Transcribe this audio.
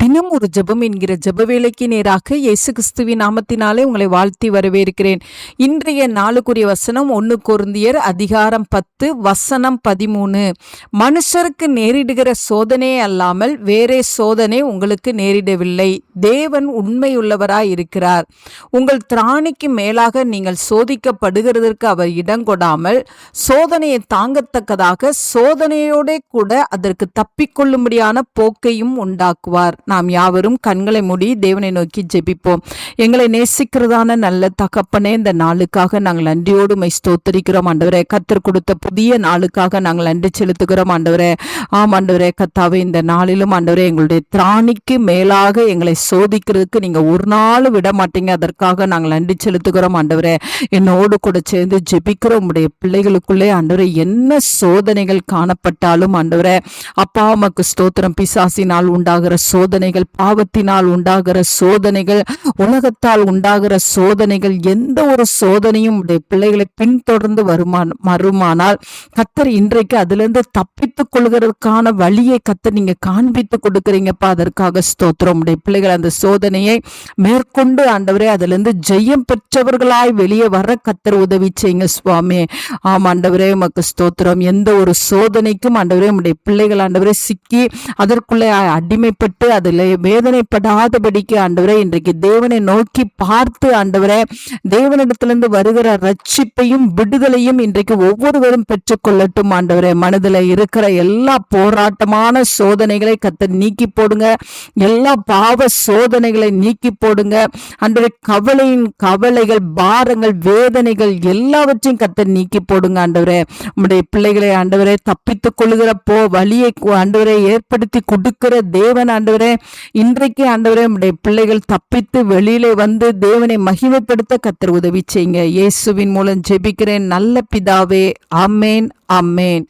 தினம் ஒரு ஜெபம் என்கிற ஜெப வேலைக்கு நேராக இயேசு கிறிஸ்துவின் நாமத்தினாலே உங்களை வாழ்த்தி வரவேற்கிறேன். இன்றைய நாளுக்குரிய வசனம் 1 கொரிந்தியர் அதிகாரம் 10 வசனம் 13. மனுஷருக்கு நேரிடுகிற சோதனையே அல்லாமல் வேறே சோதனை உங்களுக்கு நேரிடவில்லை. தேவன் உண்மையுள்ளவராய் இருக்கிறார். உங்கள் திராணிக்கு மேலாக நீங்கள் சோதிக்கப்படுகிறதற்கு அவர் இடம் கொடாமல் சோதனையை தாங்கத்தக்கதாக சோதனையோட கூட அதற்கு தப்பிக்கொள்ளும்படியான போக்கையும் உண்டாக்குவார். நாம் யாவரும் கண்களை மூடி தேவனை நோக்கி ஜெபிப்போம். எங்களை நேசிக்கிறதான நல்ல தகப்பனே, இந்த நாளுக்காக நாங்கள் நன்றியோடு மை ஸ்தோத்தரிக்கிறோம் ஆண்டவரே. கர்த்தர் கொடுத்த புதிய நாளுக்காக நாங்கள் நன்றி செலுத்துகிறோம் ஆண்டவரே. ஆம் ஆண்டவரே, கர்த்தாவே, இந்த நாளிலும் ஆண்டவரே எங்களுடைய திராணிக்கு மேலாக எங்களை சோதிக்கிறதுக்கு நீங்க ஒரு நாள் விட மாட்டீங்க. அதற்காக நாங்கள் நன்றி செலுத்துகிறோம் ஆண்டவரே. என்னோடு கூட சேர்ந்து ஜெபிக்கிறோம். உடைய பிள்ளைகளுக்குள்ளே ஆண்டவரே என்ன சோதனைகள் காணப்பட்டாலும் ஆண்டவரே அப்பா உமக்கு ஸ்தோத்திரம். பிசாசினால் உண்டாகிற சோதனைகள், பாவத்தினால் உண்டாகிற சோதனைகள், உலகத்தால் உண்டாகிற சோதனைகள், எந்த ஒரு சோதனையும் உடைய பிள்ளைகளை பின்தொடர்ந்து வருமானால் கர்த்தர் இன்றைக்கு அதிலிருந்து தப்பித்துக் கொள்கிறதுக்கான வழியை கர்த்தர் நீங்க காண்பித்து கொடுக்குறீங்கப்பா. அதற்காக ஸ்தோத்திரம். உடைய பிள்ளைகள் அந்த சோதனையை மேற்கொண்டு ஆண்டவரே அதிலிருந்து ஜெயம் பெற்றவர்களாய் வெளியே வர கர்த்தர் உதவி செய்யுங்க சுவாமி. ஆம் ஆண்டவரே, உமக்கு ஸ்தோத்திரம். எந்த ஒரு சோதனைக்கும் ஆண்டவரே உடைய பிள்ளைகள் ஆண்டவரே சிக்கி அதற்குள்ளே அடிமைப்பட்டு அதில் வேதனைப்படாதபடிக்கு ஆண்டவரே இன்றைக்கு தேவனை நோக்கி பார்த்து ஆண்டவரே தேவனிடத்திலிருந்து வருகிற ரட்சிப்பையும் விடுதலையும் இன்றைக்கு ஒவ்வொருவரும் பெற்றுக்கொள்ளட்டும் ஆண்டவரே. மனதில் இருக்கிற எல்லா போராட்டமான சோதனைகளை கர்த்தர் நீக்கி போடுங்க. எல்லா பாவ சோதனைகளை நீக்கி போடுங்க ஆண்டவரே. கவலைகள், பாரங்கள், வேதனைகள் எல்லாவற்றையும் கர்த்தர் நீக்கி போடுங்க ஆண்டவரே. உம்முடைய பிள்ளைகளை ஆண்டவரே தப்பித்துக் கொள்ளுகிற வழியை ஆண்டவரை ஏற்படுத்தி கொடுக்கிற தேவன் ஆண்டவரே, இன்றைக்கு ஆண்டவரே உம்முடைய பிள்ளைகள் தப்பித்து வெளியிலே வந்து தேவனை மகிமைப்படுத்த கர்த்தர் உதவி செய்யுங்க. இயேசுவின் மூலம் ஜெபிக்கிறேன் நல்ல பிதாவே. ஆமேன், ஆமேன்.